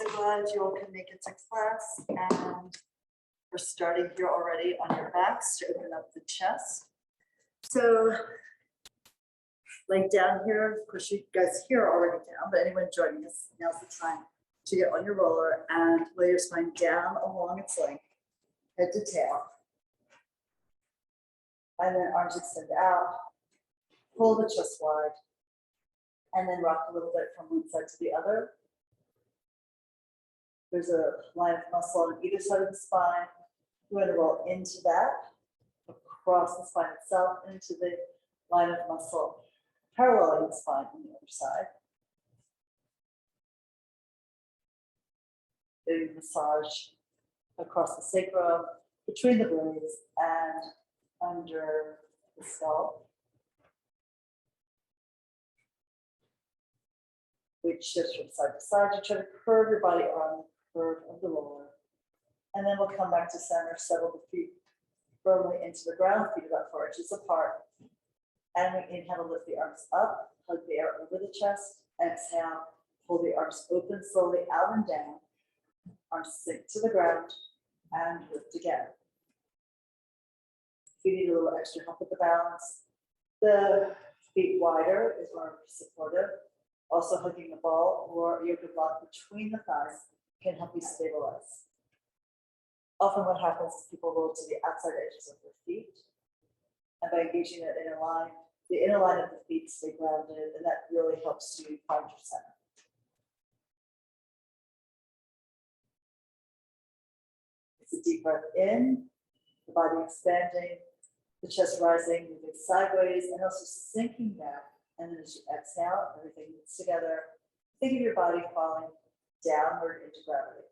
so glad you all can make it to class, and we're starting here already on your backs to open up the chest. So like down here, of course you guys here are already down, but anyone joining us, now's the time to get on your roller and lay your spine down along its length, head to tail. And then arms extend out, pull the chest wide, and then rock a little bit from one side to the other. There's a line of muscle on either side of the spine. We're going to roll into that, across the spine itself, into the line of muscle, paralleling the spine on the other side. Doing massage across the sacrum, between the blades, and under the skull. Weight shifts from side to side. You try to curve your body around the curve of the roller. And then we'll come back to center, settle the feet firmly into the ground, feet about 4 inches apart. And we inhale to lift the arms up, hug the air over the chest. Exhale, pull the arms open slowly out and down. Arms sink to the ground and lift again. If you need a little extra help with the balance, the feet wider is more supportive. Also, hugging the ball or yoga block between the thighs can help you stabilize. Often what happens is people roll to the outside edges of their feet. And by engaging that inner line, the inner line of the feet stay grounded, and that really helps you find your center. It's a deep breath in, the body expanding, the chest rising, moving sideways, and also sinking back. And then as you exhale, everything moves together. Think of your body falling downward into gravity.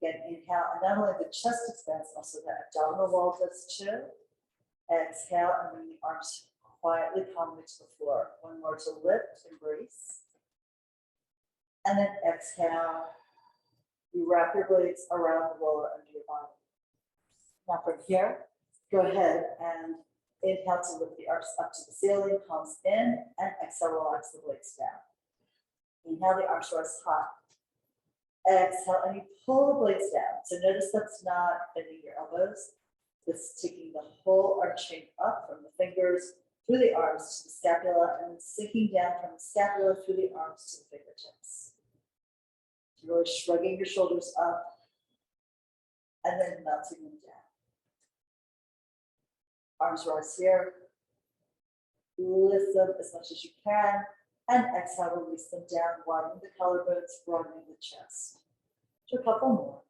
Again, inhale, and not only the chest expands, also the abdominal wall does too. Exhale, and bring the arms quietly, calmly to the floor. One more to lift, embrace. And then exhale, you wrap your blades around the roller under your body. Now from here, go ahead and inhale to lift the arms up to the ceiling, palms in, and exhale, relax the blades down. Inhale, the arms rise high. Exhale, and you pull the blades down. So notice that's not bending your elbows. This is taking the whole arch chain up from the fingers through the arms to the scapula, and then sinking down from the scapula through the arms to the fingertips. So really shrugging your shoulders up, and then melting them down. Arms rise here, lift them as much as you can, and exhale, release them down, widening the collarbones, broadening the chest. Do a couple more.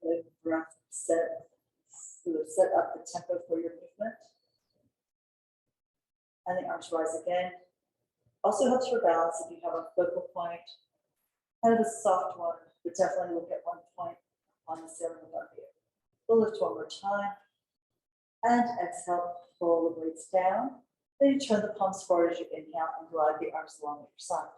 Let breath set up the tempo for your movement. And the arms rise again. Also helps for balance if you have a focal point, kind of a soft one, but definitely look at one point on the ceiling above you. We'll lift one more time. And exhale, pull the blades down. Then you turn the palms forward as you inhale and glide the arms along your side.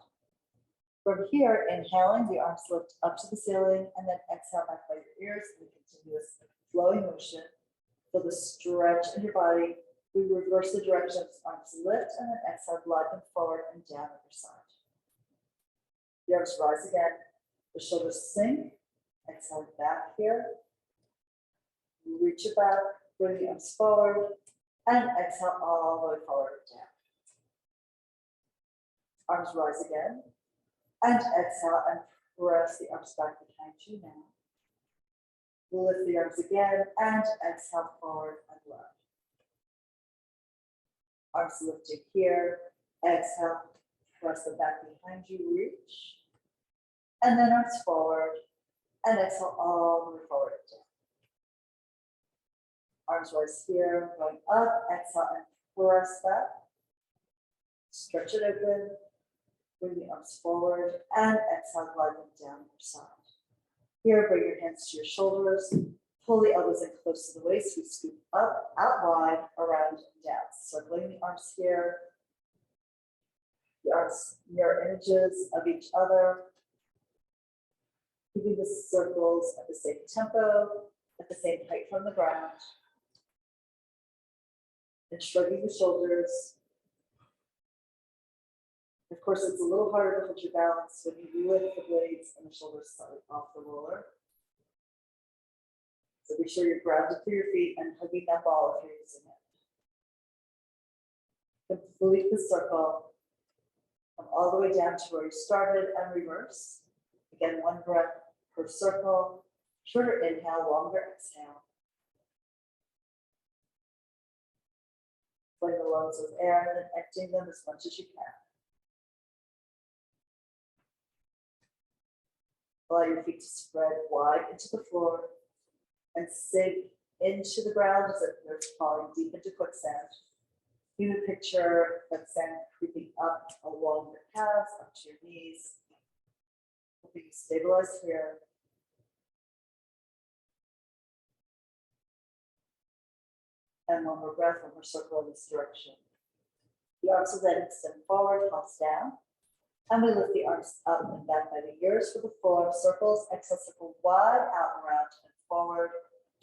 From here, inhaling, the arms lift up to the ceiling, and then exhale back by your ears in a continuous flowing motion. Feel the stretch in your body. We reverse the direction as arms lift, and then exhale, glide them forward and down at your side. The arms rise again. The shoulders sink. Exhale back here. Reach it back. Bring the arms forward, and exhale all the way forward and down. Arms rise again, and exhale and press the arms back behind you now. Lift the arms again, and exhale forward and left. Arms lifted here, exhale, press them back behind you, reach. And then arms forward, and exhale all the way forward and down. Arms rise here, going up, exhale and press back. Stretch it open, bring the arms forward, and exhale, glide them down your side. Here, bring your hands to your shoulders, pull the elbows in close to the waist, we scoop up, out wide, around and down. Circling the arms here. The arms mirror images of each other. Keeping the circles at the same tempo, at the same height from the ground. And shrugging the shoulders. Of course, it's a little harder to hold your balance when you lift the blades and the shoulders slightly off the roller. So be sure you're grounded through your feet and hugging that ball if you're using it. Complete the circle. Come all the way down to where you started and reverse. Again, 1 breath per circle. Shorter inhale, longer exhale. Filling the lungs with air and then emptying them as much as you can. Allow your feet to spread wide into the floor and sink into the ground as if they're falling deep into quicksand. You would picture that sand creeping up along your calves, up to your knees. Hoping you stabilize here. And one more breath, one more circle in this direction. The arms will then extend forward, palms down. And we lift the arms up and back by the ears for the floor. Circles, exhale, circle wide out and around and forward.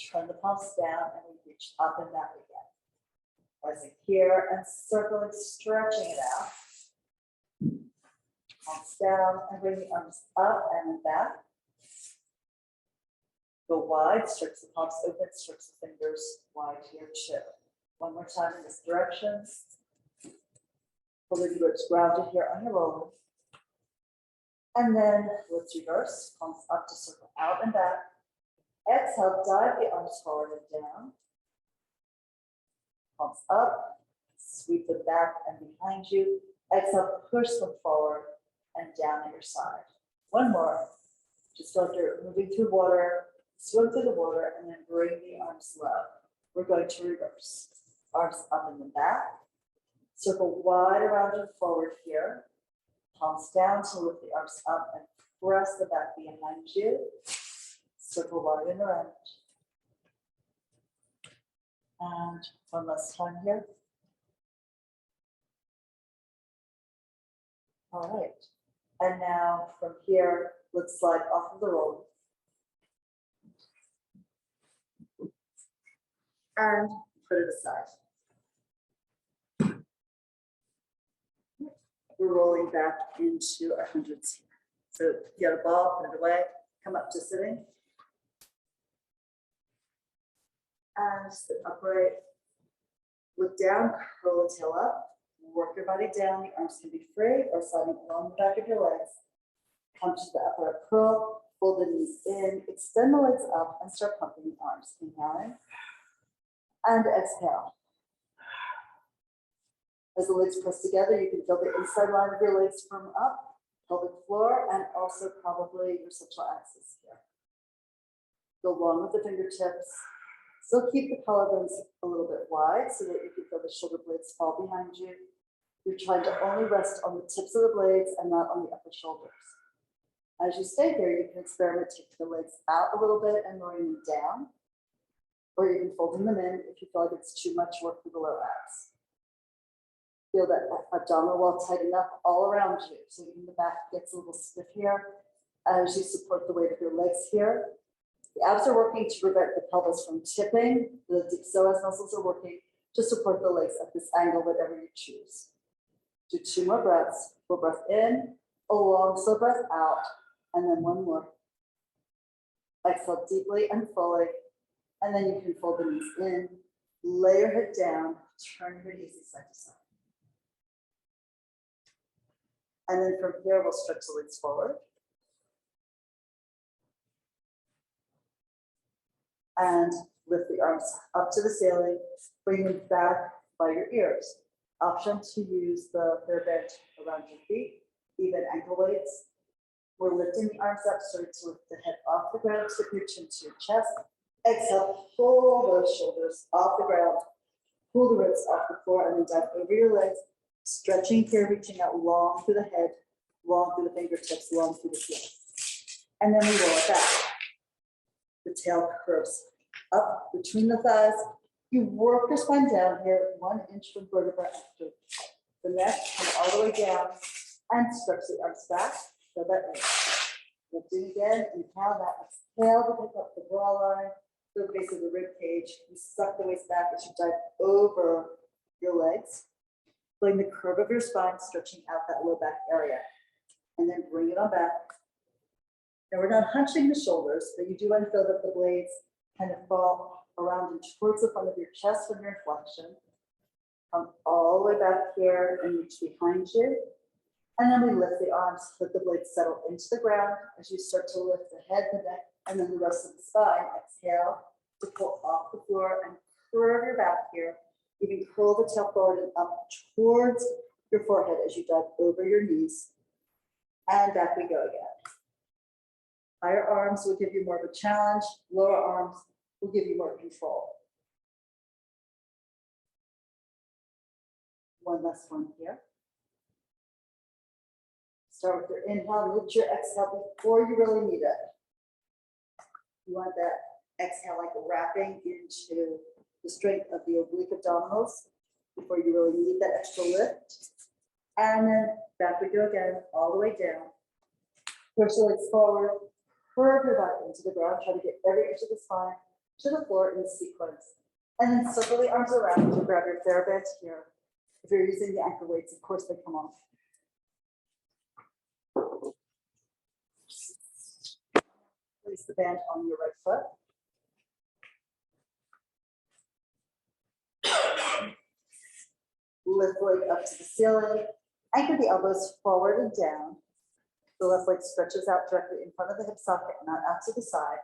Turn the palms down and we reach up and back again. Rising here and circling, stretching it out. Palms down and bring the arms up and back. Go wide, stretch the palms open, stretch the fingers wide here too. One more time in this direction. Pull the roots grounded here on your roller. And then let's reverse, palms up to circle out and back. Exhale, dive the arms forward and down. Palms up, sweep them back and behind you. Exhale, push them forward and down at your side. One more. Just feel like you're moving through water, swim through the water, and then bring the arms low. We're going to reverse. Arms up and then back. Circle wide around and forward here. Palms down to lift the arms up and press the back behind you. Circle wide and around. And one last time here. All right. And now from here, let's slide off of the roller. And put it aside. We're rolling back into our hundreds here. So if you got a ball, put it away, come up to sitting. And sit upright. Look down, curl the tail up, work your body down. The arms can be free or sliding along the back of your legs. Come to the upright curl, fold the knees in, extend the legs up, and start pumping the arms. Inhaling and exhale. As the legs press together, you can feel the inside line of your legs firm up, pelvic floor, and also probably your central axis here. Go long with the fingertips. Still keep the collarbones a little bit wide so that you can feel the shoulder blades fall behind you. You're trying to only rest on the tips of the blades and not on the upper shoulders. As you stay here, you can experiment taking the legs out a little bit and lowering them down, or you can fold them in if you feel like it's too much work for the low abs. Feel that abdominal wall tighten up all around you. So even the back gets a little stiff here as you support the weight of your legs here. The abs are working to prevent the pelvis from tipping. The deep psoas muscles are working to support the legs at this angle, whatever you choose. Do 2 more breaths. Full breath in, a long slow breath out, and then one more. Exhale deeply and fully, and then you can fold the knees in, lay your head down, turn your knees side to side. And then from here, we'll stretch the legs forward. And lift the arms up to the ceiling, bring them back by your ears. Option to use the hairband around your feet, even ankle weights. We're lifting the arms up, starting to lift the head off the ground, tip your chin to your chest. Exhale, pull those shoulders off the ground, pull the ribs off the floor, and then dive over your legs, stretching here, reaching out long through the head, long through the fingertips, long through the heels. And then we roll it back. The tail curves up between the thighs. You work your spine down here, 1 inch from vertebra after the neck, come all the way down and stretch the arms back. So that way. Lifting again, inhale that, exhale to pick up the bra line, the base of the rib cage. You suck the waist back as you dive over your legs. Feeling the curve of your spine, stretching out that low back area. And then bring it on back. Now we're not hunching the shoulders, but you do want to feel that the blades kind of fall around and towards the front of your chest when you're in flexion. Come all the way back here and reach behind you. And then we lift the arms, let the blades settle into the ground as you start to lift the head, the neck, and then the rest of the spine. Exhale to pull off the floor and curve your back here. Even curl the tail forward and up towards your forehead as you dive over your knees. And back we go again. Higher arms will give you more of a challenge. Lower arms will give you more control. One last one here. Start with your inhale, lift your exhale before you really need it. You want that exhale like wrapping into the strength of the oblique abdominals before you really need that extra lift. And then back we go again, all the way down. Push the legs forward, curve your back into the ground, try to get every inch of the spine to the floor in sequence. And then circle the arms around to grab your TheraBand here. If you're using the ankle weights, of course they come off. Place the band on your right foot. Lift the leg up to the ceiling. Anchor the elbows forward and down. The left leg stretches out directly in front of the hip socket, not out to the side.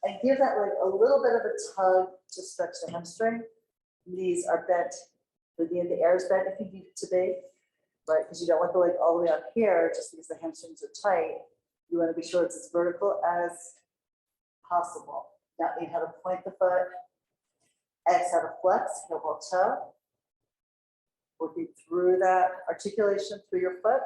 And give that leg a little bit of a tug to stretch the hamstring. Knees are bent. The knee in the air is bent if you need it to be, right? Because you don't want the leg all the way up here just because the hamstrings are tight. You want to be sure it's as vertical as possible. That means how to point the foot. Exhale to flex, heel ball toe. Working through that articulation through your foot.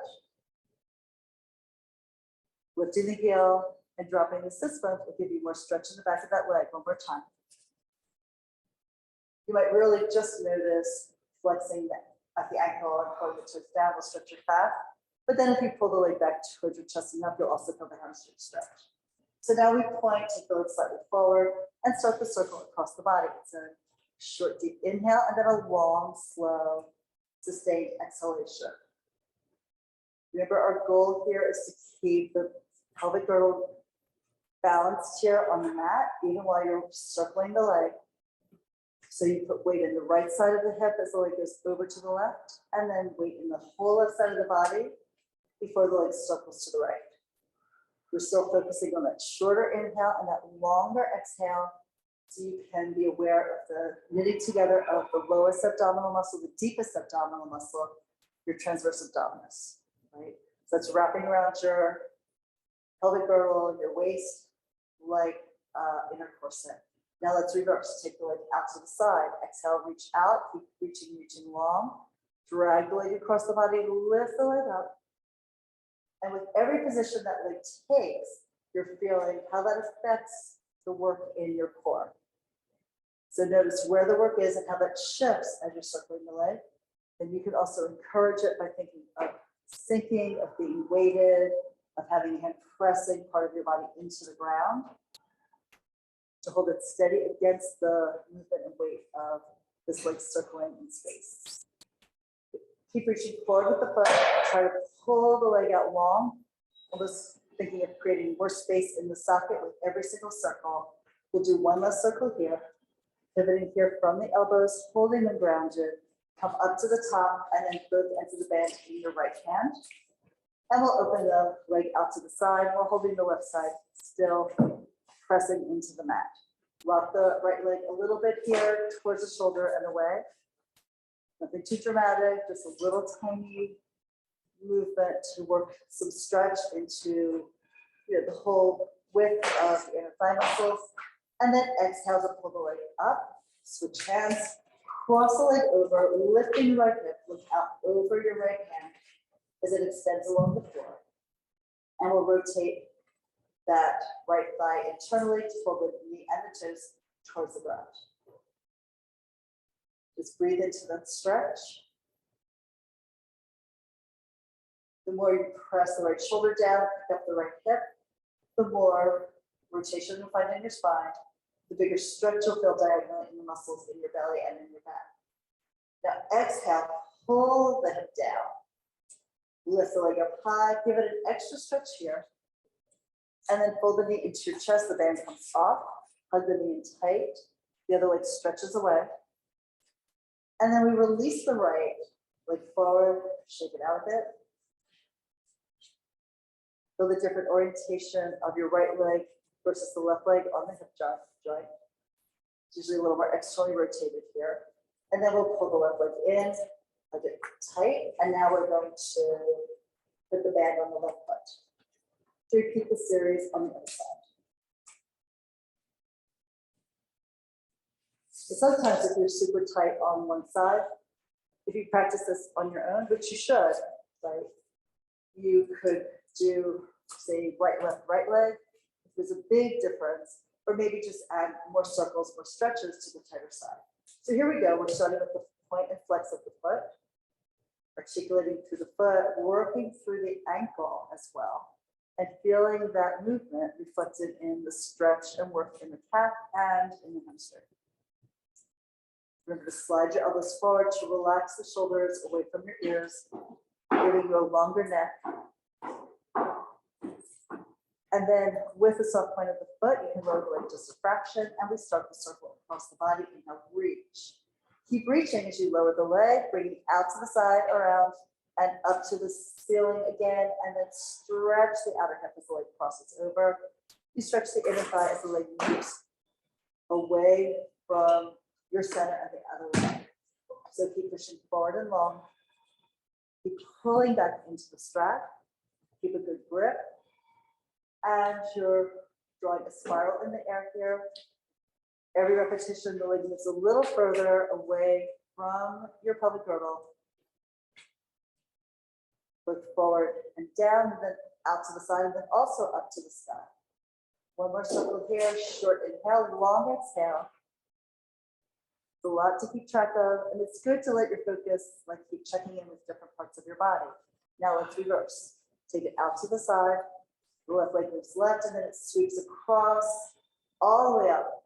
Lifting the heel and dropping the sit bone will give you more stretch in the back of that leg. One more time. You might really just notice flexing at the ankle and pulling the toes down will stretch your calf. But then if you pull the leg back towards your chest and up, you'll also feel the hamstring stretch. So now we point to go slightly forward and start the circle across the body. It's a short, deep inhale and then a long, slow, sustained exhalation. Remember, our goal here is to keep the pelvic girdle balanced here on the mat, even while you're circling the leg. So you put weight in the right side of the hip as the leg goes over to the left, and then weight in the whole left side of the body before the leg circles to the right. We're still focusing on that shorter inhale and that longer exhale, so you can be aware of the knitting together of the lowest abdominal muscle, the deepest abdominal muscle, your transverse abdominis, right? So that's wrapping around your pelvic girdle, your waist, like inner corset. Now let's reverse. Take the leg out to the side. Exhale, reach out, keep reaching long. Drag the leg across the body, lift the leg up. And with every position that leg takes, you're feeling how that affects the work in your core. So notice where the work is and how that shifts as you're circling the leg. And you can also encourage it by thinking of sinking, of being weighted, of having your hand pressing part of your body into the ground, to hold it steady against the movement and weight of this leg circling in space. Keep reaching forward with the foot. Try to pull the leg out long. Almost thinking of creating more space in the socket with every single circle. We'll do one less circle here. Pivoting here from the elbows, holding them grounded. Come up to the top and then both ends of the band in your right hand. And we'll open the leg out to the side. We're holding the left side still, pressing into the mat. Rock the right leg a little bit here towards the shoulder and away. Nothing too dramatic, just a little tiny movement to work some stretch into the whole width of the inner thigh muscles. And then exhale to pull the leg up, switch hands, cross the leg over, lifting the right hip, look out over your right hand as it extends along the floor. And we'll rotate that right thigh internally to pull the knee and the toes towards the ground. Just breathe into that stretch. The more you press the right shoulder down, pick up the right hip, the more rotation you'll find in your spine, the bigger stretch you'll feel diagonally in the muscles in your belly and in your back. Now exhale, pull the hip down. Lift the leg up high, give it an extra stretch here. And then fold the knee into your chest, the band comes off, hug the knee in tight, the other leg stretches away. And then we release the right leg forward, shake it out a bit. Feel the different orientation of your right leg versus the left leg on the hip joint. It's usually a little more externally rotated here. And then we'll pull the left leg in, hug it tight. And now we're going to put the band on the left foot. To repeat the series on the other side. So sometimes if you're super tight on one side, if you practice this on your own, which you should, right? You could do, say, right, left, right leg. If there's a big difference, or maybe just add more circles, more stretches to the tighter side. So here we go. We're starting with the point and flex of the foot, articulating through the foot, working through the ankle as well, and feeling that movement reflected in the stretch and work in the calf and in the hamstring. Remember to slide your elbows forward to relax the shoulders away from your ears, giving you a longer neck. And then with the soft point of the foot, you can lower the leg just a fraction, and we start the circle across the body. Inhale, reach. Keep reaching as you lower the leg, bring it out to the side, around, and up to the ceiling again, and then stretch the outer hip as the leg crosses over. You stretch the inner thigh as the leg moves away from your center and the other leg. So keep pushing forward and long. Keep pulling back into the strap. Keep a good grip. And you're drawing a spiral in the air here. Every repetition, the leg moves a little further away from your pelvic girdle. Look forward and down, and then out to the side, and then also up to the sky. One more circle here, short inhale, long exhale. It's a lot to keep track of, and it's good to let your focus, like keep checking in with different parts of your body. Now let's reverse. Take it out to the side, the left leg moves left, and then it sweeps across all the way up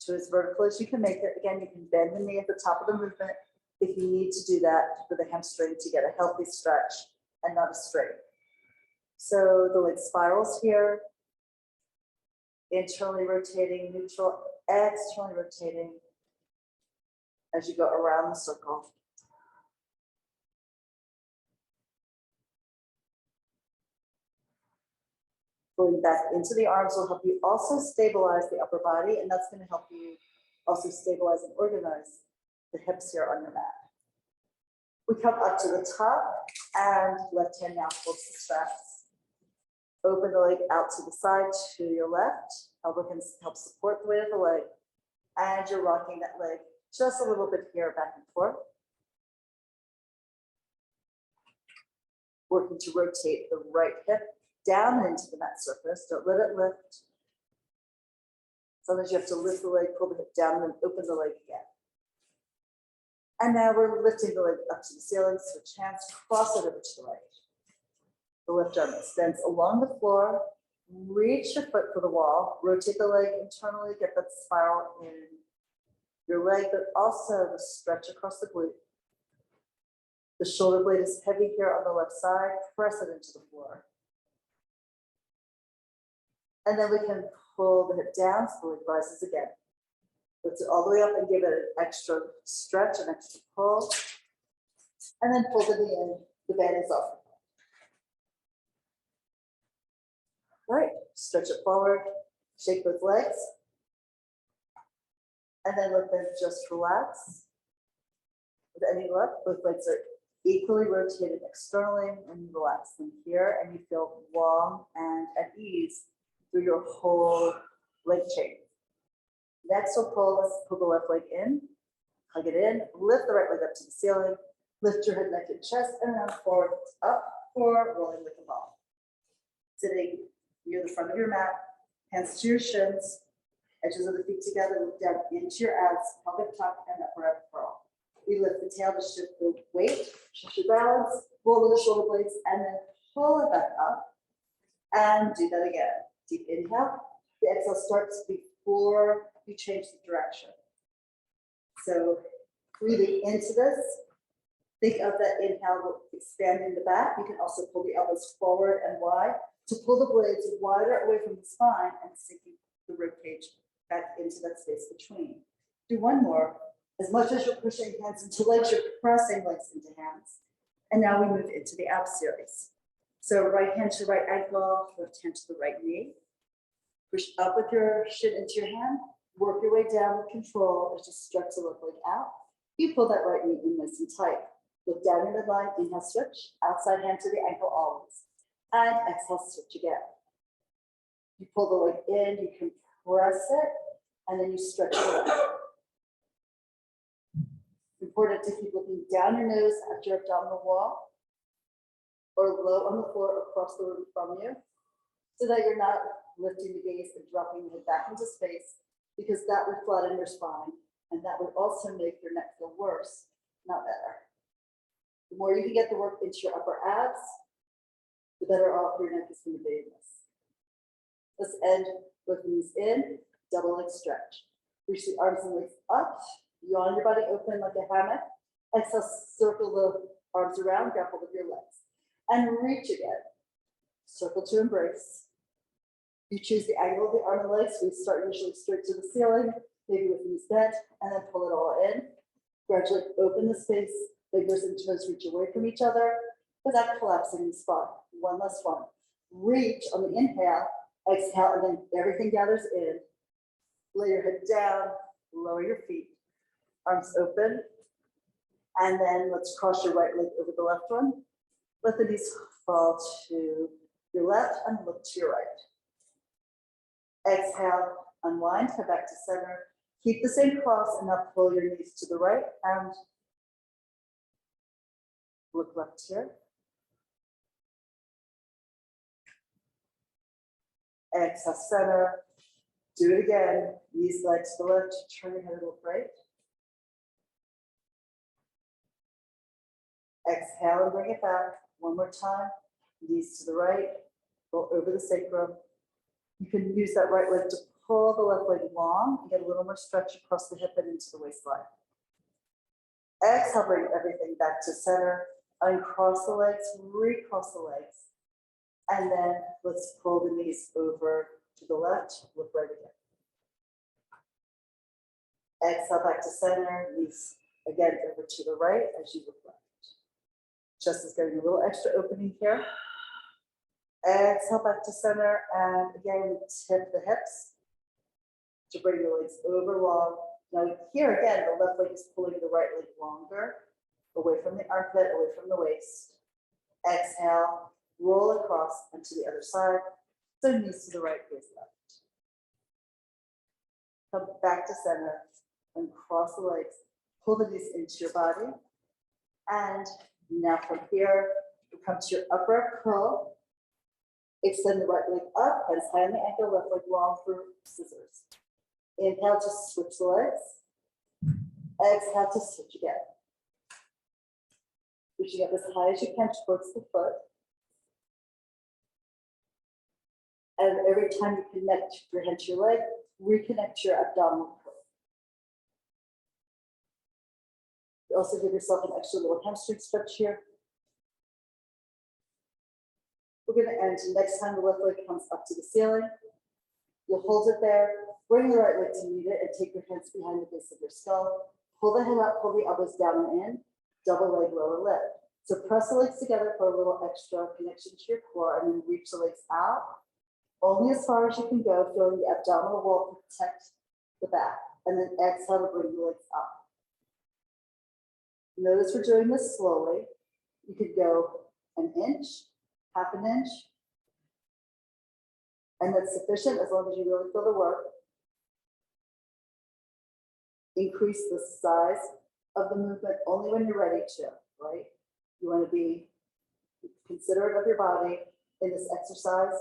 to as vertical as you can make it. Again, you can bend the knee at the top of the movement if you need to do that for the hamstring to get a healthy stretch and not a straight. So the leg spirals here, internally rotating, neutral, externally rotating as you go around the circle. Going back into the arms will help you also stabilize the upper body, and that's going to help you also stabilize and organize the hips here on your mat. We come up to the top, and left hand now pulls the straps. Open the leg out to the side to your left. Elbow can help support the weight of the leg, and you're rocking that leg just a little bit here, back and forth. Working to rotate the right hip down into the mat surface. Don't let it lift. Sometimes you have to lift the leg, pull the hip down, and then open the leg again. And now we're lifting the leg up to the ceiling, switch hands, cross it over to the right. The left arm extends along the floor. Reach your foot for the wall. Rotate the leg internally, get that spiral in your leg, but also the stretch across the glute. The shoulder blade is heavy here on the left side. Press it into the floor. And then we can pull the hip down so the leg rises again. Lift it all the way up and give it an extra stretch, an extra pull. And then pull the knee in. The band is off. All right, stretch it forward, shake both legs. And then let them just relax. With any luck, both legs are equally rotated externally, and you relax them here, and you feel long and at ease through your whole leg chain. Next, let's pull the left leg in, hug it in, lift the right leg up to the ceiling, lift your head, neck, and chest, and then forward, up, for rolling with the ball. Sitting near the front of your mat, hands to your shins, edges of the feet together, look down into your abs, pelvic tuck, and upper ab curl. We lift the tail to shift the weight, shift your balance, roll the shoulder blades, and then pull it back up, and do that again. Deep inhale. The exhale starts before you change the direction. So breathing into this, Think of that inhale expanding the back. You can also pull the elbows forward and wide to pull the blades wider away from the spine and sinking the rib cage back into that space between. Do one more. As much as you're pushing hands into legs, you're pressing legs into hands. And now we move into the ab series. So right hand to right ankle, left hand to the right knee. Push up with your shin into your hand. Work your way down with control as you stretch the left leg out. You pull that right knee in nice and tight. Look down your midline, inhale, switch. Outside hand to the ankle always. And exhale, switch again. You pull the leg in, you compress it, and then you stretch it out. Important to keep looking down your nose at your abdominal wall or low on the floor across the room from you so that you're not lifting the gaze and dropping the head back into space, because that would flatten your spine and that would also make your neck feel worse, not better. The more you can get the work into your upper abs, the better off your neck is going to be in this. Let's end with knees in, double leg stretch. Reach the arms and legs up, yawn your body open like a hammock. Exhale, circle the arms around, grapple with your legs. And reach again. Circle to embrace. You choose the angle of the arm and legs. We start usually straight to the ceiling, maybe with knees bent, and then pull it all in. Gradually open the space. Fingers and toes reach away from each other without collapsing the spine. One last one. Reach on the inhale, exhale, and then everything gathers in. Lay your head down, lower your feet, arms open, and then let's cross your right leg over the left one. Let the knees fall to your left and look to your right. Exhale, unwind, head back to center. Keep the same cross and now pull your knees to the right and look left here. Exhale, center. Do it again. Knees, legs to the left. Turn your head a little right. Exhale and bring it back. One more time. Knees to the right. Go over the sacrum. You can use that right leg to pull the left leg long and get a little more stretch across the hip and into the waistline. Exhale, bring everything back to center. Uncross the legs, recross the legs. And then let's pull the knees over to the left, look right again. Exhale back to center, knees again over to the right as you look left. Chest is getting a little extra opening here. Exhale back to center, and again, tip the hips to bring the legs over long. Now here again, the left leg is pulling the right leg longer, away from the armpit, away from the waist. Exhale, roll across and to the other side. So knees to the right, gaze left. Come back to center and cross the legs. Pull the knees into your body. And now from here, you come to your upper curl. Extend the right leg up, hands high on the ankle, left leg long for scissors. Inhale to switch the legs. Exhale to switch again. Reaching up as high as you can towards the foot. And every time you connect your head to your leg, reconnect to your abdominal curl. You also give yourself an extra little hamstring stretch here. We're going to end. Next time the left leg comes up to the ceiling, you'll hold it there, bring the right leg to meet it, and take your hands behind the base of your skull. Pull the head up, pull the elbows down and in, double leg, lower lip. So press the legs together for a little extra connection to your core, and then reach the legs out, only as far as you can go, feeling the abdominal wall protect the back, and then exhale to bring the legs up. Notice we're doing this slowly. You could go an inch, half an inch, and that's sufficient as long as you really feel the work. Increase the size of the movement only when you're ready to, right? You want to be considerate of your body in this exercise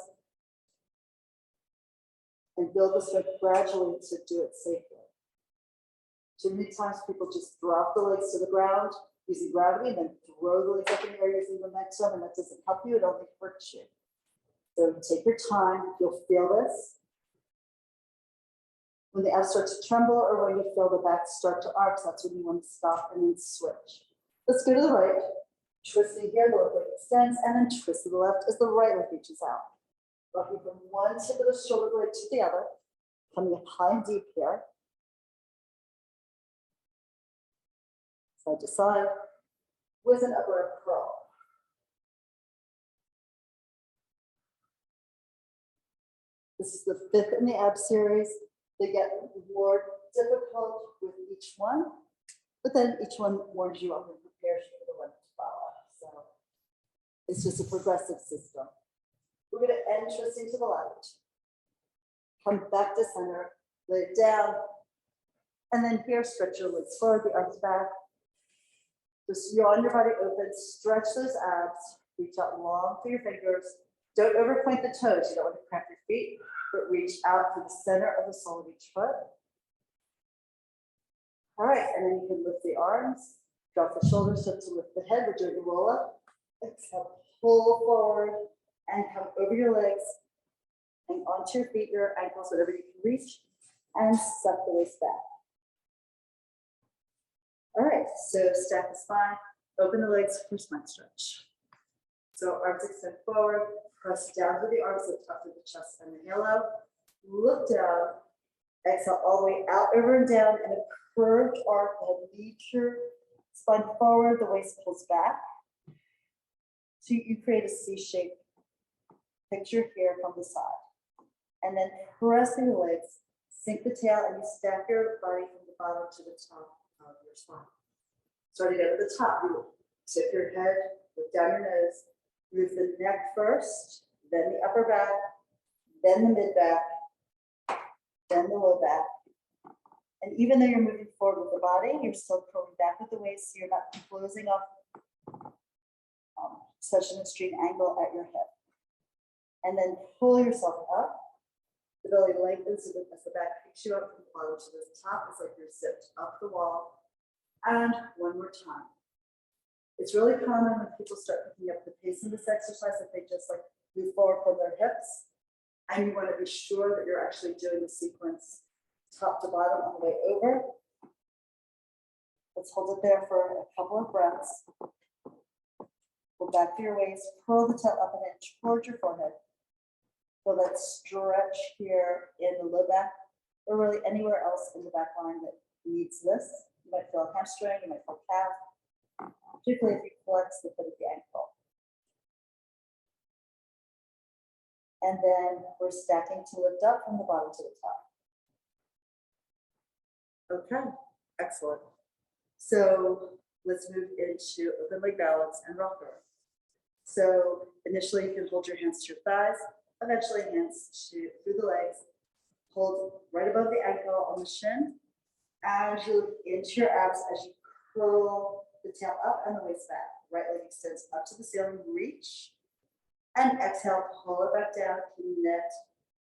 and build the strength gradually to do it safely. Too many times people just drop the legs to the ground using gravity and then throw the legs up in the air using momentum, and that doesn't help you, it only hurts you. So take your time, you'll feel this. When the abs start to tremble or when you feel the back start to arch, that's when you want to stop and then switch. Let's go to the right. Twisting here, the left leg extends, and then twist to the left as the right leg reaches out. Rocking from one tip of the shoulder blade to the other, coming up high and deep here. Side to side, with an upper curl. This is the 5th in the ab series. They get more difficult with each one, but then each one warms you up and prepares you for the one to follow. So it's just a progressive system. We're going to end twisting to the left. Come back to center, lay it down, and then here stretch your legs forward, the arms back. Just yawn your body open, stretch those abs, reach out long for your fingers. Don't overpoint the toes, you don't want to cramp your feet, but reach out to the center of the sole of each foot. All right, and then you can lift the arms, drop the shoulders up to lift the head. We're doing a roll up. Exhale, pull forward and come over your legs and onto your feet, your ankles, whatever you can reach, and suck the waist back. All right, so stack the spine, open the legs for spine stretch. So arms extend forward, press down with the arms, lift up to the chest and the halo. Look down, exhale all the way out, over and down, and a curved arc will lead your spine forward, the waist pulls back. So you create a C-shaped picture here from the side. And then pressing the legs, sink the tail, and you stack your body from the bottom to the top of your spine. Starting at the top, you tip your head, look down your nose, move the neck first, then the upper back, then the mid back, then the low back. And even though you're moving forward with the body, you're still curling back with the waist, so you're not closing up such an extreme angle at your hip. And then pull yourself up. The belly lengthens so that as the back picks you up from the bottom to the top, it's like you're zipped up the wall. And one more time. It's really common when people start picking up the pace in this exercise that they just like move forward from their hips. And you want to be sure that you're actually doing the sequence top to bottom on the way over. Let's hold it there for a couple of breaths. Go back to your waist, curl the tail up and in towards your forehead. So let's stretch here in the low back, or really anywhere else in the back line that needs this. You might feel a hamstring, you might feel calf, particularly if you flex the foot of the ankle. And then we're stacking to lift up from the bottom to the top. Okay, excellent. So let's move into open leg balance and rocker. So initially you can hold your hands to your thighs, eventually hands through the legs. Hold right above the ankle on the shin, and you look into your abs as you curl the tail up and the waist back. Right leg extends up to the ceiling, reach, and exhale, pull it back down, connect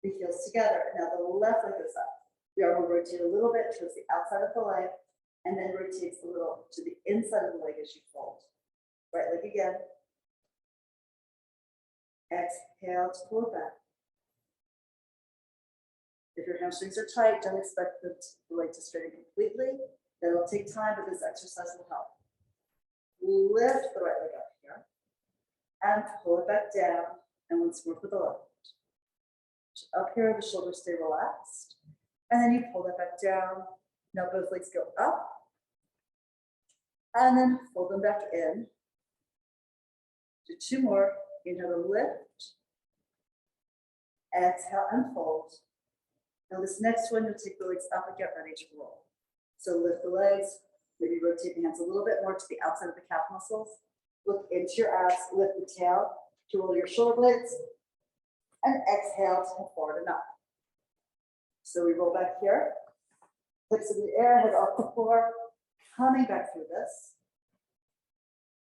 the heels together. Now the left leg goes up. The arm will rotate a little bit towards the outside of the leg, and then rotates a little to the inside of the leg as you fold. Right leg again. Exhale to pull it back. If your hamstrings are tight, don't expect the leg to straighten completely. That'll take time, but this exercise will help. Lift the right leg up here and pull it back down. And once more for the left. Up here, the shoulders stay relaxed. And then you pull that back down. Now both legs go up. And then fold them back in. Do two more. Inhale to lift. Exhale and fold. Now this next one, you'll take the legs up and get ready to roll. So lift the legs, maybe rotate the hands a little bit more to the outside of the calf muscles. Look into your abs, lift the tail to roll your shoulder blades, and exhale to come forward and up. So we roll back here, hips in the air, head off the floor, coming back through this.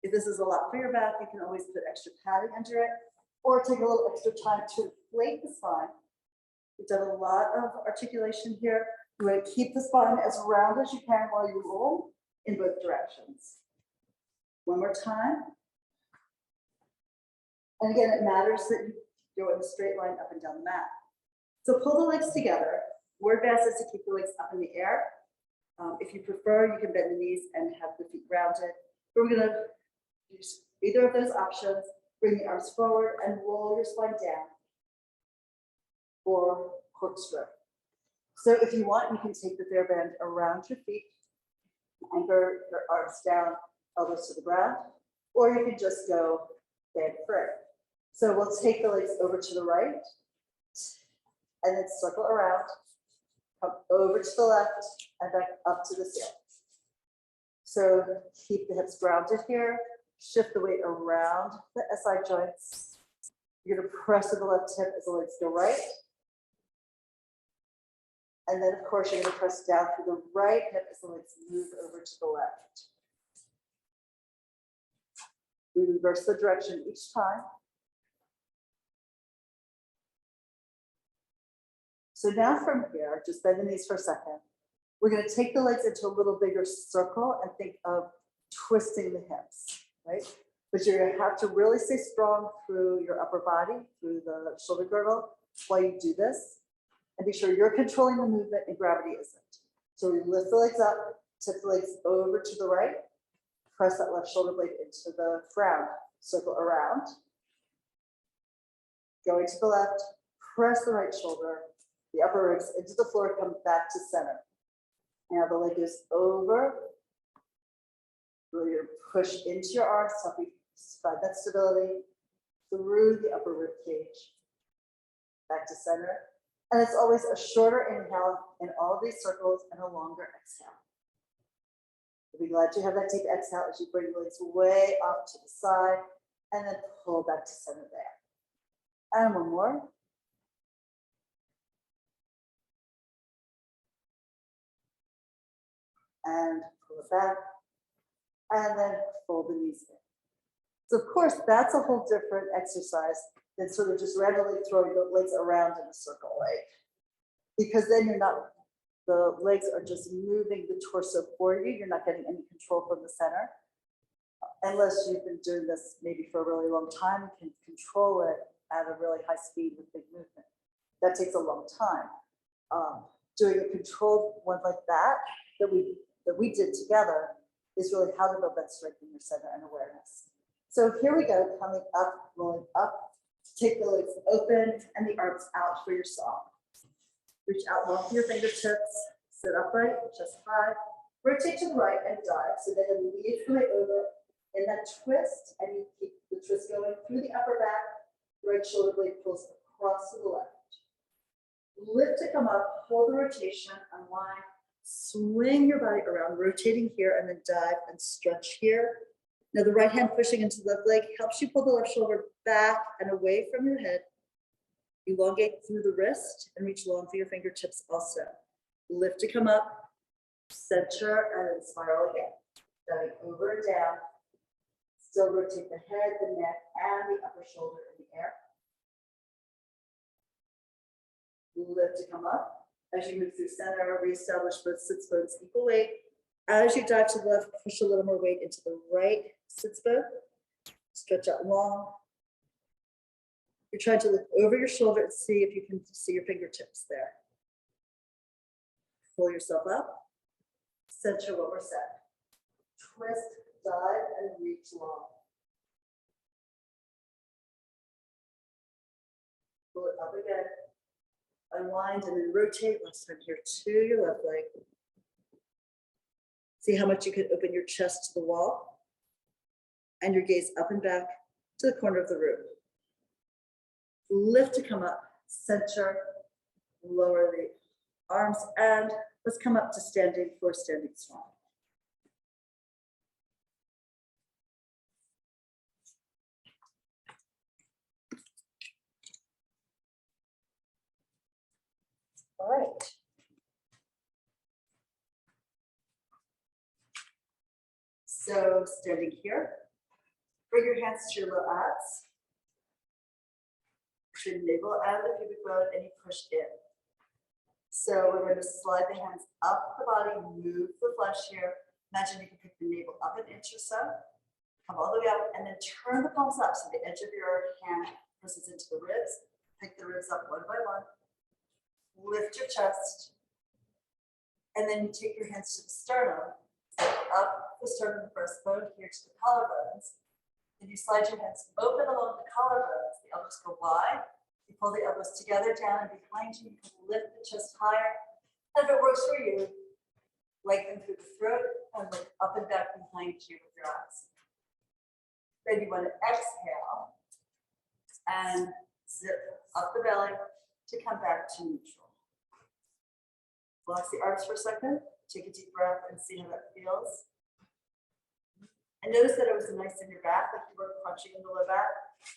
If this is a lot for your back, you can always put extra padding under it, or take a little extra time to inflate the spine. We've done a lot of articulation here. You want to keep the spine as round as you can while you roll in both directions. One more time. And again, it matters that you go in a straight line up and down the mat. So pull the legs together. Word best is to keep the legs up in the air. If you prefer, you can bend the knees and have the feet rounded. We're gonna use either of those options. Bring the arms forward and roll your spine down for corkscrew. So if you want, you can take the TheraBand around your feet, anchor your arms down, elbows to the ground, or you can just go band free. So we'll take the legs over to the right and then circle around, come over to the left and back up to the ceiling. So keep the hips grounded here, shift the weight around the SI joints. You're gonna press to the left hip as the legs go right. And then, of course, you're going to press down through the right hip as the legs move over to the left. We reverse the direction each time. So now from here, just bend the knees for a second. We're going to take the legs into a little bigger circle and think of twisting the hips, right? But you're going to have to really stay strong through your upper body, through the shoulder girdle while you do this. And be sure you're controlling the movement and gravity isn't. So we lift the legs up, tip the legs over to the right, press that left shoulder blade into the ground, circle around, going to the left, press the right shoulder, the upper ribs into the floor, come back to center. Now the leg goes over, really push into your arms, help you find that stability through the upper rib cage, back to center. And it's always a shorter inhale in all of these circles and a longer exhale. You'll be glad to have that deep exhale as you bring the legs way off to the side and then pull back to center there. And one more. And pull it back. And then fold the knees in. So of course, that's a whole different exercise than sort of just randomly throwing the legs around in a circle, right? Because then you're not, the legs are just moving the torso for you. You're not getting any control from the center. Unless you've been doing this maybe for a really long time, you can control it at a really high speed with big movement. That takes a long time. Doing a controlled one like that we did together is really how to build that strength in your center and awareness. So here we go, coming up, rolling up. Take the legs open and the arms out for your song. Reach out long for your fingertips, sit upright, chest high, rotate to the right and dive. So then you lead the way over in that twist and you keep the twist going through the upper back, right shoulder blade pulls across to the left. Lift to come up, hold the rotation, unwind, swing your body around, rotating here and then dive and stretch here. Now the right hand pushing into the left leg helps you pull the left shoulder back and away from your head. Elongate through the wrist and reach long for your fingertips also. Lift to come up, center, and then spiral again. Diving over and down. Still rotate the head, the neck, and the upper shoulder in the air. Lift to come up. As you move through center, reestablish both sits bones equal weight. As you dive to the left, push a little more weight into the right sits bone. Stretch out long. You're trying to look over your shoulder and see if you can see your fingertips there. Pull yourself up. Center one more set. Twist, dive, and reach long. Pull it up again. Unwind and then rotate. Last time here to your left leg. See how much you can open your chest to the wall and your gaze up and back to the corner of the room. Lift to come up, center, lower the arms, and let's come up to standing for standing strong. All right. So standing here, bring your hands to your low abs. Push your navel out of the pubic bone and you push in. So we're going to slide the hands up the body, move the flesh here. Imagine you can pick the navel up an inch or so. Come all the way up and then turn the palms up so the edge of your hand presses into the ribs. Pick the ribs up one by one. Lift your chest. And then you take your hands to the sternum, up, the sternum, the breastbone, here to the collarbones. Then you slide your hands open along the collarbones. The elbows go wide. You pull the elbows together, down and behind you. You can lift the chest higher. And if it works for you, lengthen through the throat and look up and back behind you with your eyes. Then you want to exhale and zip up the belly to come back to neutral. Relax the arms for a second. Take a deep breath and see how that feels. And notice that it was nice in your back, like you were crunching in the low back.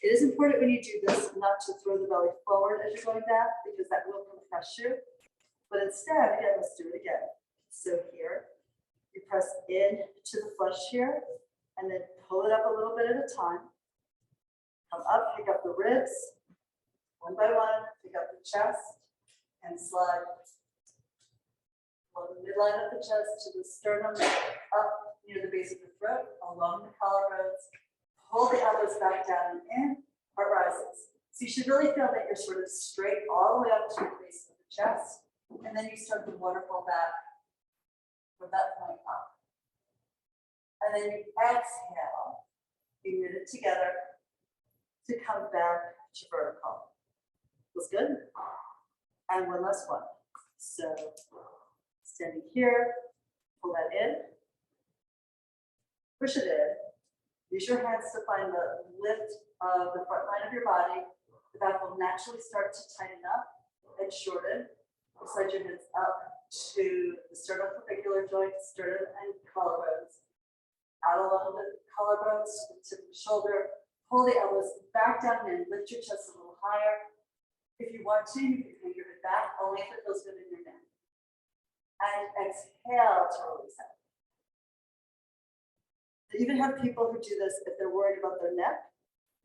It is important when you do this not to throw the belly forward as you're going back, because that will compress you. But instead, again, let's do it again. So here, you press in to the flesh here, and then pull it up a little bit at a time. Come up, pick up the ribs, one by one, pick up the chest, and slide along the midline of the chest to the sternum, up near the base of the throat, along the collarbones. Pull the elbows back down and in, heart rises. So you should really feel that you're sort of straight all the way up to the base of the chest, and then you start the waterfall back from that point up. And then you exhale, you knit it together to come back to vertical. Feels good? And one last one. So standing here, pull that in, push it in. Use your hands to find the lift of the front line of your body. The back will naturally start to tighten up and shorten. Slide your hands up to the sternoclavicular joint, sternum and collarbones. Out along the collarbones to the tip of the shoulder. Pull the elbows back down and lift your chest a little higher. If you want to, you can hang your head back, only if it feels good in your neck. And exhale to release it. They even have people who do this if they're worried about their neck.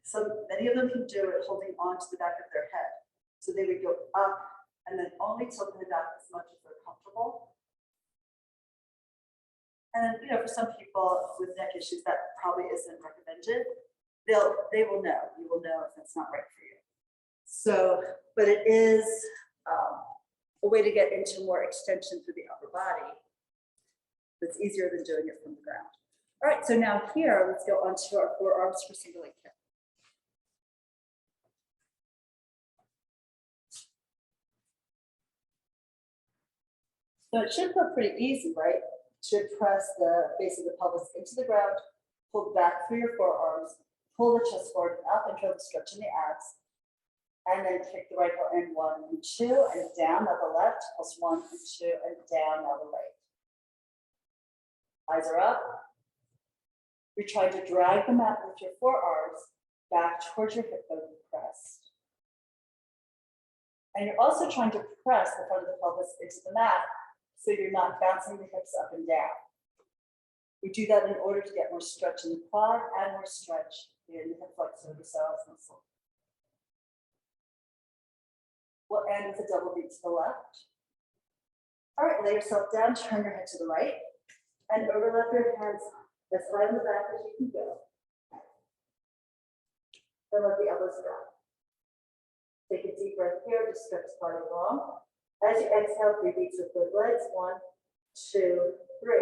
So many of them can do it holding on to the back of their head. So they would go up and then only tilt the head back as much as they're comfortable. And for some people with neck issues, that probably isn't recommended. They will know. You will know if that's not right for you. So, but it is a way to get into more extension through the upper body. It's easier than doing it from the ground. All right, so now here, let's go on to our forearms for single leg kick. So it should feel pretty easy, right? To press the base of the pelvis into the ground, pull back through your forearms, pull the chest forward and up and feel the stretch in the abs. And then kick the right heel in 1 and 2 and down now the left, plus 1 and 2 and down now the right. Eyes are up. You're trying to drag the mat with your forearms back towards your hip bone pressed. And you're also trying to press the front of the pelvis into the mat so you're not bouncing the hips up and down. We do that in order to get more stretch in the quad and more stretch in the hip flexor psoas muscle. We'll end with a double beat to the left. All right, lay yourself down, turn your head to the right, and overlap your hands as far in the back as you can go. Then let the elbows drop. Take a deep breath here to stretch the body long. As you exhale, 3 beats with both legs. 1, 2, 3.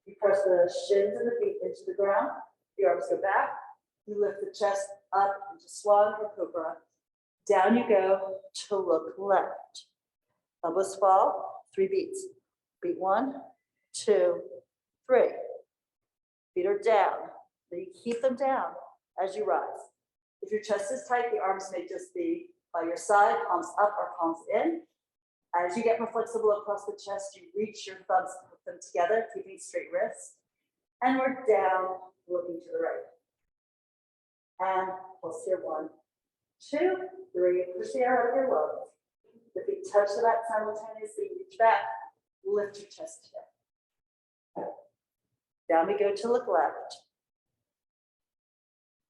You press the shins and the feet into the ground. The arms go back. You lift the chest up into swan or cobra. Down you go to look left. Elbows fall. 3 beats. Beat 1, 2, 3. Feet are down. Then you keep them down as you rise. If your chest is tight, the arms may just be by your side, palms up or palms in. As you get more flexible across the chest, you reach your thumbs and put them together, keeping straight wrists. And we're down, looking to the right. And pulse here, 1, 2, 3. Push the air out of your lungs. The feet touch the mat simultaneously. Reach back, lift your chest today. Down we go to look left.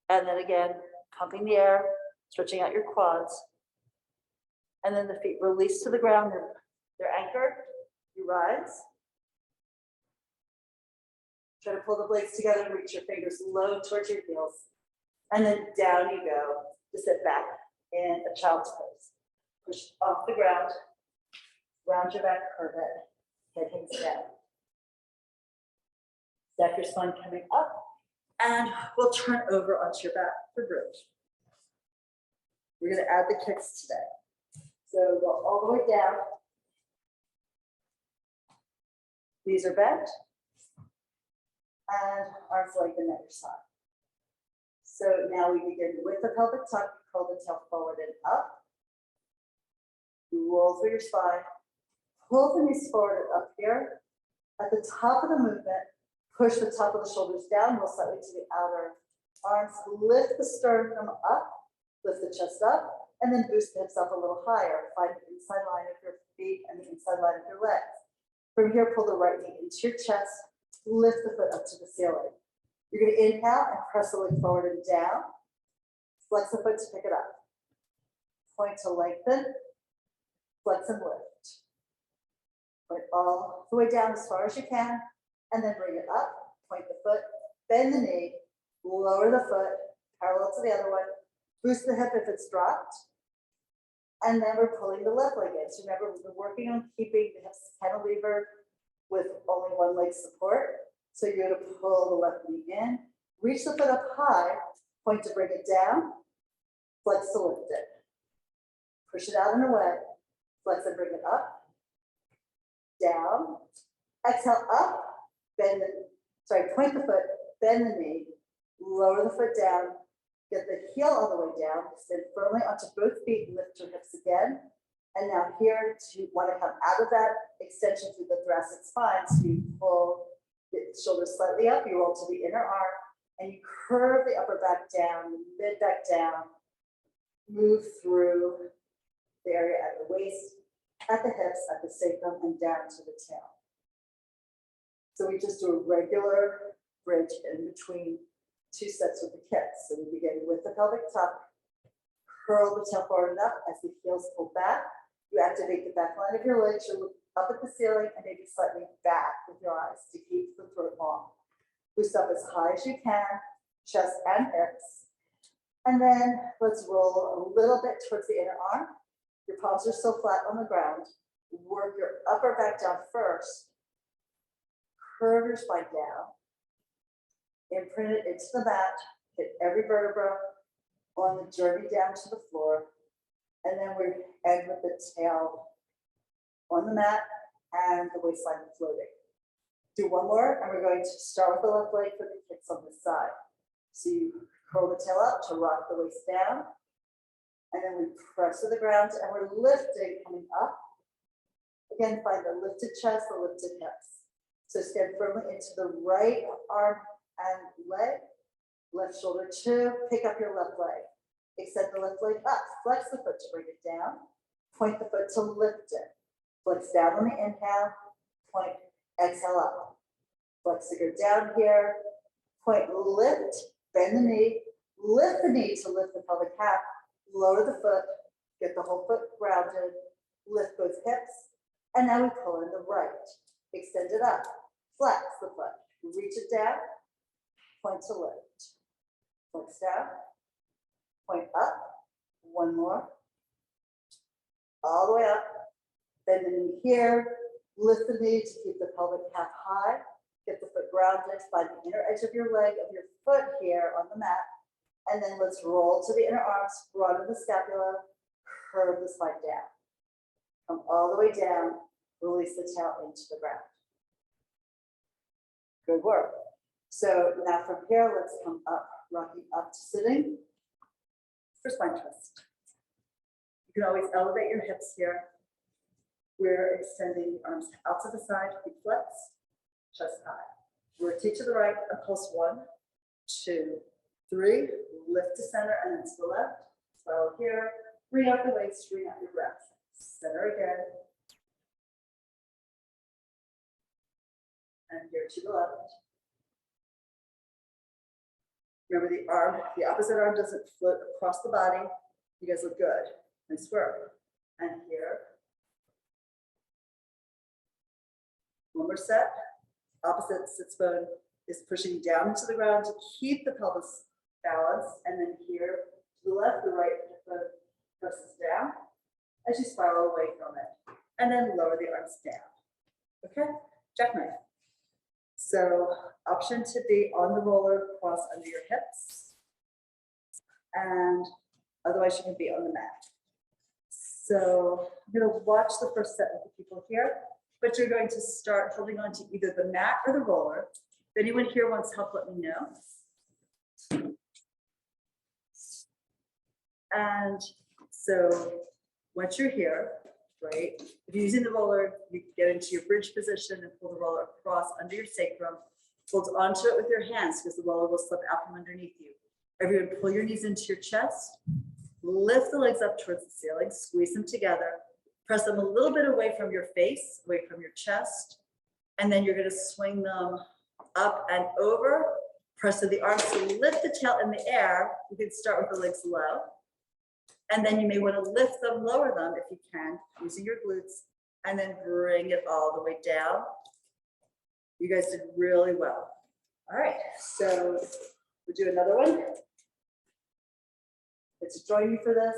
And then again, pumping the air, stretching out your quads. And then the feet release to the ground. They're anchored. You rise. Try to pull the blades together and reach your fingers low towards your heels. And then down you go to sit back in a child's pose. Push off the ground, round your back, curve it, head hangs down. Stack your spine coming up, and we'll turn over onto your back for bridge. We're going to add the kicks today. So go all the way down. Knees are bent, and arms lengthen at your side. So now we begin with the pelvic tuck, curl the tail forward and up. You roll through your spine, pull the knees forward and up here. At the top of the movement, push the top of the shoulders down, roll slightly to the outer arms, lift the sternum up, lift the chest up, and then boost the hips up a little higher. Find the inside line of your feet and the inside line of your legs. From here, pull the right knee into your chest, lift the foot up to the ceiling. You're going to inhale and press the leg forward and down. Flex the foot to pick it up. Point to lengthen, flex and lift. Point all the way down as far as you can, and then bring it up. Point the foot, bend the knee, lower the foot, parallel to the other one. Boost the hip if it's dropped. And then we're pulling the left leg in. So remember, we've been working on keeping the hips cantilevered with only one leg support. So you're going to pull the left knee in, reach the foot up high, point to bring it down, flex to lift it. Push it out and away, flex and bring it up, down, exhale up, bend the, point the foot, bend the knee, lower the foot down, get the heel all the way down, stand firmly onto both feet, lift your hips again. And now here, to want to come out of that extension through the thoracic spine, so you pull the shoulders slightly up, you roll to the inner arm, and you curve the upper back down, mid back down, move through the area at the waist, at the hips, at the sacrum, and down to the tail. So we just do a regular bridge in between two sets with the kicks. So we begin with the pelvic tuck, curl the tail forward and up as the heels pull back. You activate the back line of your legs, you look up at the ceiling and maybe slightly back with your eyes to keep the throat long. Boost up as high as you can, chest and hips. And then let's roll a little bit towards the inner arm. Your palms are still flat on the ground. Work your upper back down first. Curve your spine down. Imprint it into the mat. Hit every vertebra on the journey down to the floor. And then we end with the tail on the mat and the waistline floating. Do one more, and we're going to start with the left leg for the kicks on this side. So you curl the tail up to rock the waist down. And then we press to the ground and we're lifting, coming up. Again, find the lifted chest, the lifted hips. So stand firmly into the right arm and leg, left shoulder to pick up your left leg. Extend the left leg up, flex the foot to bring it down, point the foot to lift it. Flex down on the inhale, point, exhale up. Flex to go down here, point, lift, bend the knee to lift the pelvic half, lower the foot, get the whole foot grounded, lift both hips, and now we pull in the right. Extend it up, flex the foot, reach it down, point to lift. Flex down, point up, one more, all the way up, bend the knee here, lift the knee to keep the pelvic half high, get the foot grounded, find the inner edge of your leg, of your foot here on the mat, and then let's roll to the inner arms, broaden the scapula, curve the spine down. Come all the way down, release the tail into the ground. Good work. So now from here, let's come up, rocking up to sitting for spine twist. You can always elevate your hips here. We're extending the arms out to the side, feet flexed, chest high. Rotate to the right and pulse 1, 2, 3. Lift to center and then to the left. Spiral here. Bring out the waist, bring out your breath. Center again. And here to the left. Remember the opposite arm doesn't float across the body. You guys look good. Nice work. And here. One more set. Opposite sits bone is pushing down into the ground to keep the pelvis balanced. And then here to the left, the right foot presses down as you spiral away from it. And then lower the arms down. Okay? Jackknife. So option to be on the roller, cross under your hips. And otherwise you can be on the mat. So I'm going to watch the first set of the people here, but you're going to start holding on to either the mat or the roller. If anyone here wants help, let me know. And so once you're here, right, if you're using the roller, you get into your bridge position and pull the roller across under your sacrum, hold onto it with your hands because the roller will slip out from underneath you. Everyone pull your knees into your chest, lift the legs up towards the ceiling, squeeze them together, press them a little bit away from your face, away from your chest, and then you're going to swing them up and over, press to the arms to lift the tail in the air. You can start with the legs low. And then you may want to lift them, lower them if you can, using your glutes, and then bring it all the way down. You guys did really well. All right, so we'll do another one. Let's join me for this.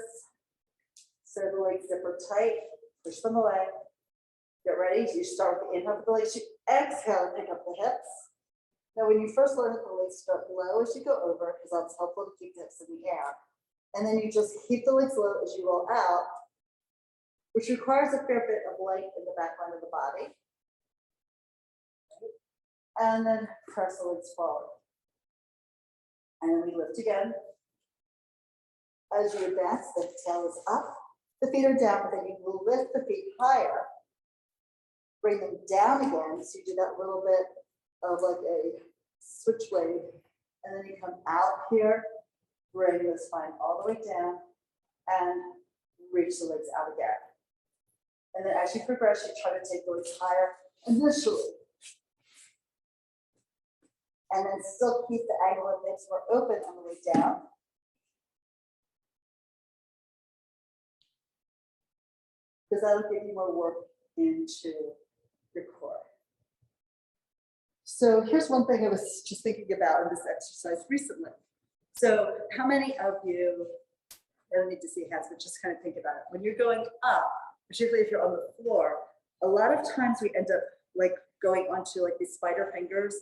So the legs zipper tight, push them away. Get ready. You start with the inhale with the legs. You exhale and pick up the hips. Now, when you first learn that the legs start low as you go over, because that's helpful to keep the hips in the air. And then you just keep the legs low as you roll out, which requires a fair bit of light in the back line of the body. And then press the legs forward. And then we lift again. As you advance, the tail is up, the feet are down, but then you will lift the feet higher. Bring them down again, so you do that little bit of like a switch wave. And then you come out here, bring the spine all the way down, and reach the legs out again. And then as you progress, you try to take the legs higher initially. And then still keep the angle of hips more open on the way down. Because that'll give you more work into your core. So here's one thing I was just thinking about in this exercise recently. So how many of you, I don't need to see hands, but just kind of think about it. When you're going up, particularly if you're on the floor, a lot of times we end up like going onto like these spider fingers,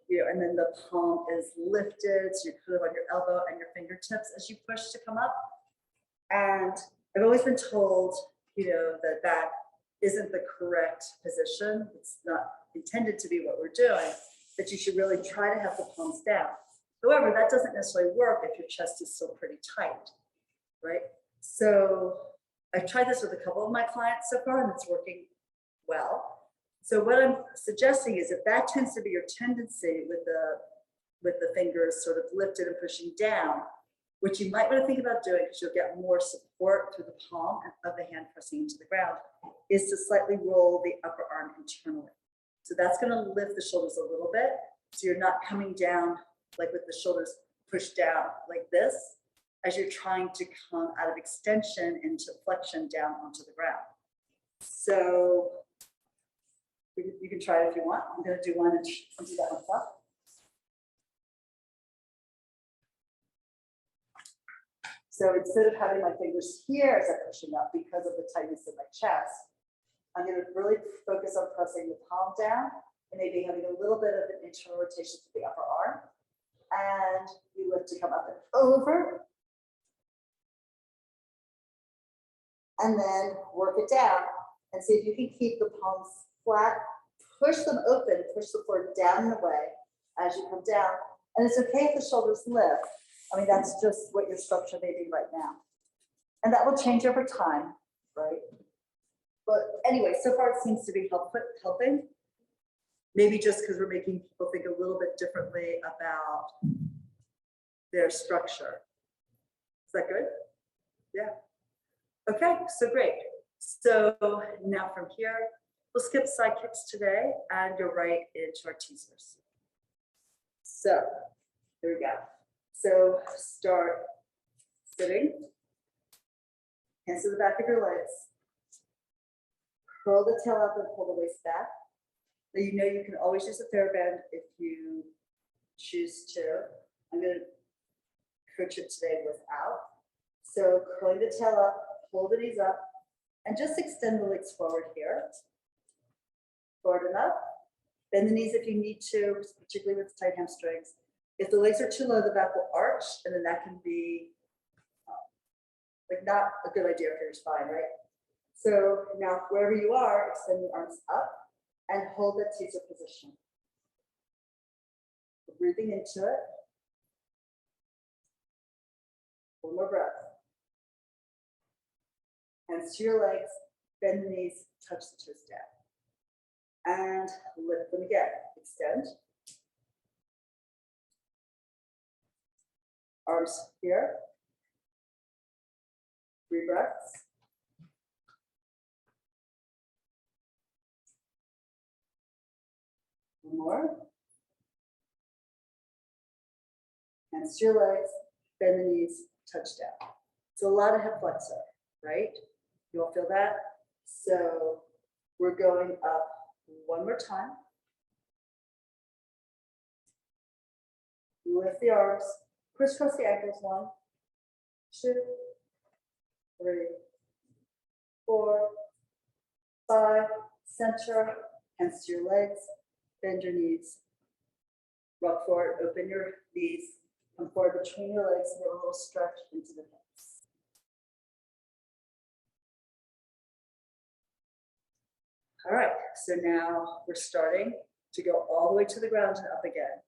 you know, and then the palm is lifted, so you're kind of on your elbow and your fingertips as you push to come up. And I've always been told, you know, that that isn't the correct position. It's not intended to be what we're doing, that you should really try to have the palms down. However, that doesn't necessarily work if your chest is still pretty tight, right? So I've tried this with a couple of my clients so far, and it's working well. So what I'm suggesting is if that tends to be your tendency with the fingers sort of lifted and pushing down, what you might want to think about doing, because you'll get more support through the palm of the hand pressing into the ground, is to slightly roll the upper arm internally. So that's going to lift the shoulders a little bit. So you're not coming down like with the shoulders pushed down like this, as you're trying to come out of extension into flexion down onto the ground. So you can try it if you want. I'm going to do one and do that myself. So instead of having my fingers here as I'm pushing up because of the tightness in my chest, I'm going to really focus on pressing the palm down and maybe having a little bit of an internal rotation to the upper arm. And you lift to come up and over. And then work it down and see if you can keep the palms flat, push them open, push the floor down and away as you come down. And it's okay if the shoulders lift. I mean, that's just what your structure may be right now. And that will change over time, right? But anyway, so far it seems to be helping. Maybe just because we're making people think a little bit differently about their structure. Is that good? Yeah. Okay, so great. So now from here, we'll skip side kicks today and go right into our teasers. So here we go. So start sitting, hands to the back of your legs, curl the tail up and pull the waist back. Now you know you can always use a TheraBand if you choose to. I'm going to coach it today without. So curling the tail up, pull the knees up, and just extend the legs forward here. Forward enough. Bend the knees if you need to, particularly with tight hamstrings. If the legs are too low, the back will arch, and then that can be like not a good idea for your spine, right? So now wherever you are, extend the arms up and hold that teaser position. Breathing into it. One more breath. Hands to your legs, bend the knees, touch the toes down. And lift them again. Extend. Arms here. 3 breaths. One more. Hands to your legs, bend the knees, touch down. It's a lot of hip flexor, right? You all feel that? So we're going up one more time. Lift the arms, crisscross the ankles. 1, 2, 3, 4, 5. Center, hands to your legs, bend your knees. Rock forward, open your knees, come forward between your legs, and get a little stretch into the hips. All right, so now we're starting to go all the way to the ground and up again.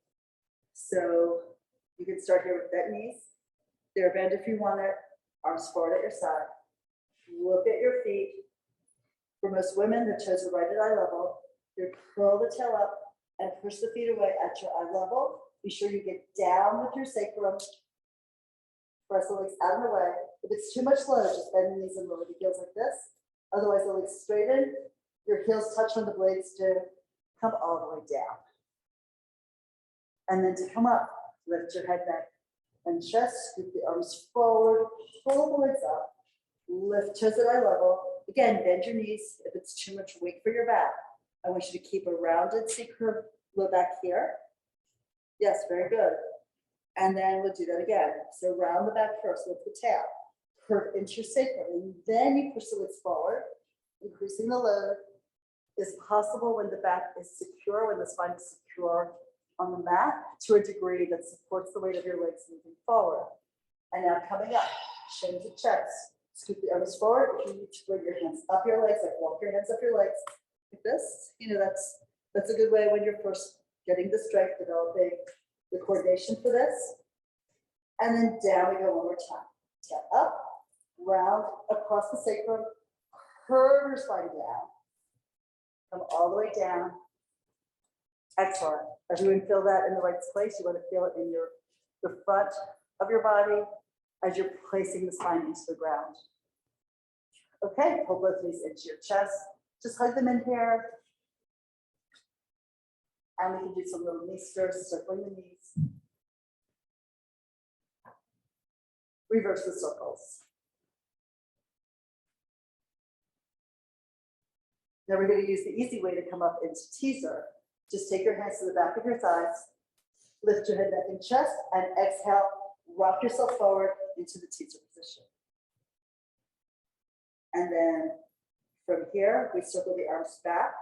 So you can start here with bent knees. They're bent if you want it, arms forward at your side. Look at your feet. For most women, the toes are right at eye level. You curl the tail up and push the feet away at your eye level. Be sure you get down with your sacrum. Press the legs out of the way. If it's too much load, just bend the knees and lower the heels like this. Otherwise, the legs straighten. Your heels touch on the blades to come all the way down. And then to come up, lift your head, neck, and chest. Scoop the arms forward. Pull the legs up. Lift toes at eye level. Again, bend your knees. If it's too much weight for your back, I want you to keep a rounded C-curve low back here. Yes, very good. And then we'll do that again. So round the back first, lift the tail, curve into your sacrum, and then you push the legs forward, increasing the load is possible when the back is secure, when the spine is secure on the mat to a degree that supports the weight of your legs moving forward. And now coming up, chin to chest, scoop the arms forward. If you need to bring your hands up your legs, like walk your hands up your legs like this. You know, that's a good way when you're first getting the strength, developing the coordination for this. And then down we go one more time. Step up, round across the sacrum, curve your spine down. Come all the way down. Excellent. Everyone feel that in the right place? You want to feel it in the front of your body as you're placing the spine into the ground. Okay, pull both knees into your chest. Just hug them in here. And we can do some little knee stirs, circling the knees. Reverse the circles. Now we're going to use the easy way to come up into teaser. Just take your hands to the back of your thighs, lift your head, neck, and chest, and exhale, rock yourself forward into the teaser position. And then from here, we circle the arms back.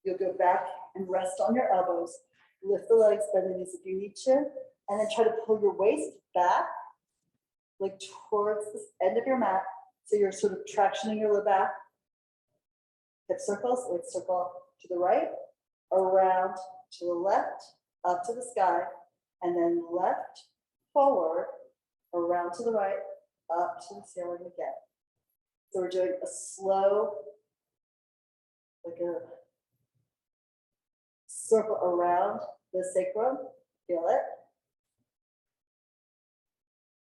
You'll go back and rest on your elbows, lift the legs, bend the knees if you need to, and then try to pull your waist back, like towards the end of your mat. So you're sort of tractioning your low back. Hip circles, legs circle to the right, around to the left, up to the sky, and then left, forward, around to the right, up to the ceiling again. So we're doing a slow, like a circle around the sacrum, feel it.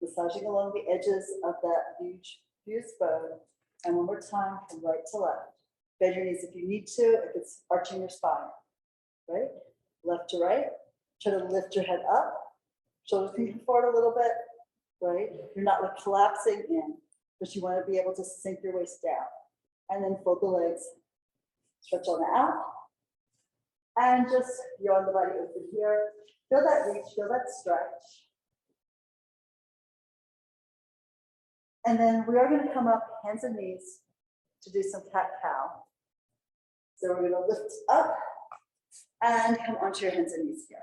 Massaging along the edges of that huge fused bone. And one more time, from right to left. Bend your knees if you need to, if it's arching your spine, right? Left to right. Try to lift your head up. Shoulders can come forward a little bit, right? You're not like collapsing in, but you want to be able to sink your waist down. And then fold the legs, stretch on out. And just yawn the body open here. Feel that reach, feel that stretch. And then we are going to come up hands and knees to do some cat-cow. So we're going to lift up And come onto your hands and knees here.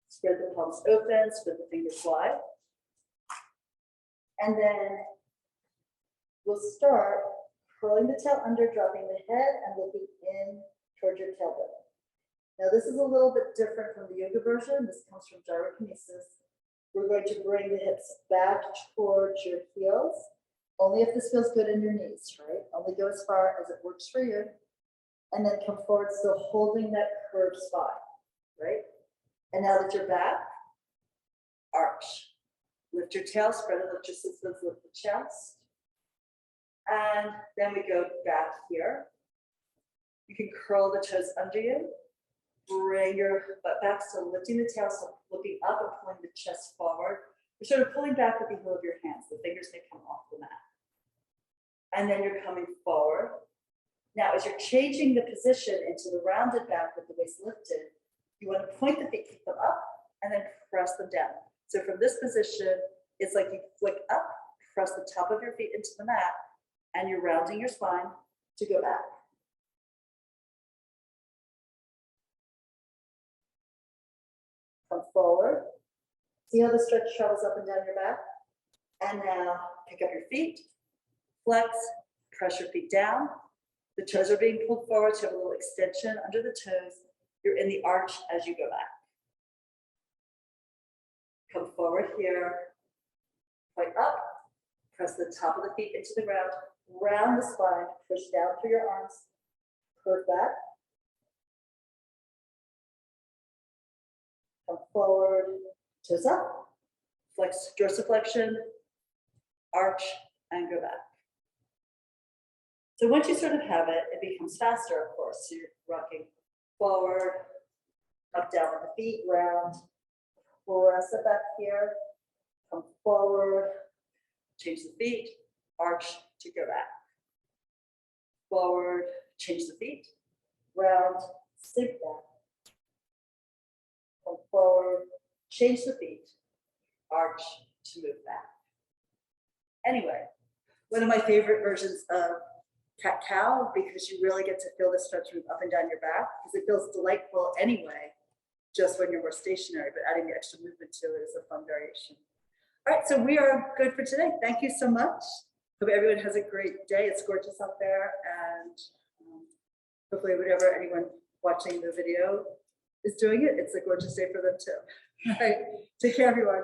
Spread the palms open, spread the fingers wide. And then we'll start curling the tail under, dropping the head and looking in towards your tailbone. Now this is a little bit different from the yoga version. This comes from gyrokinesis. We're going to bring the hips back towards your heels. Only if this feels good in your knees, right? Only go as far as it works for you. And then come forward, still holding that curved spine, right? And now that you're back, arch. Lift your tail, spread it, lift your systems, lift the chest. And then we go back here. You can curl the toes under you. Bring your butt back, so lifting the tail, so looking up and pulling the chest forward. You're sort of pulling back with the heel of your hands. The fingers may come off the mat. And then you're coming forward. Now, as you're changing the position into the rounded back with the waist lifted, you want to point the feet, keep them up, and then press them down. So from this position, it's like you flick up, press the top of your feet into the mat, and you're rounding your spine to go back. Come forward. See how the stretch travels up and down your back? And now pick up your feet, flex, press your feet down. The toes are being pulled forward, so you have a little extension under the toes. You're in the arch as you go back. Come forward here, point up, press the top of the feet into the ground, round the spine, push down through your arms, curve back. Come forward, toes up, flex, dorsiflexion, arch, and go back. So once you sort of have it, it becomes faster, of course. So you're rocking forward, up, down with the feet, round, press it back here, come forward, change the feet, arch to go back. Forward, change the feet, round, sink back. Come forward, change the feet, arch to move back. Anyway, one of my favorite versions of cat-cow, because you really get to feel the stretch move up and down your back, because it feels delightful anyway, just when you're more stationary, but adding the extra movement to it is a fun variation. All right, so we are good for today. Thank you so much. Hope everyone has a great day. It's gorgeous out there, and hopefully whatever anyone watching the video is doing it, it's a gorgeous day for them too. All right, take care everyone.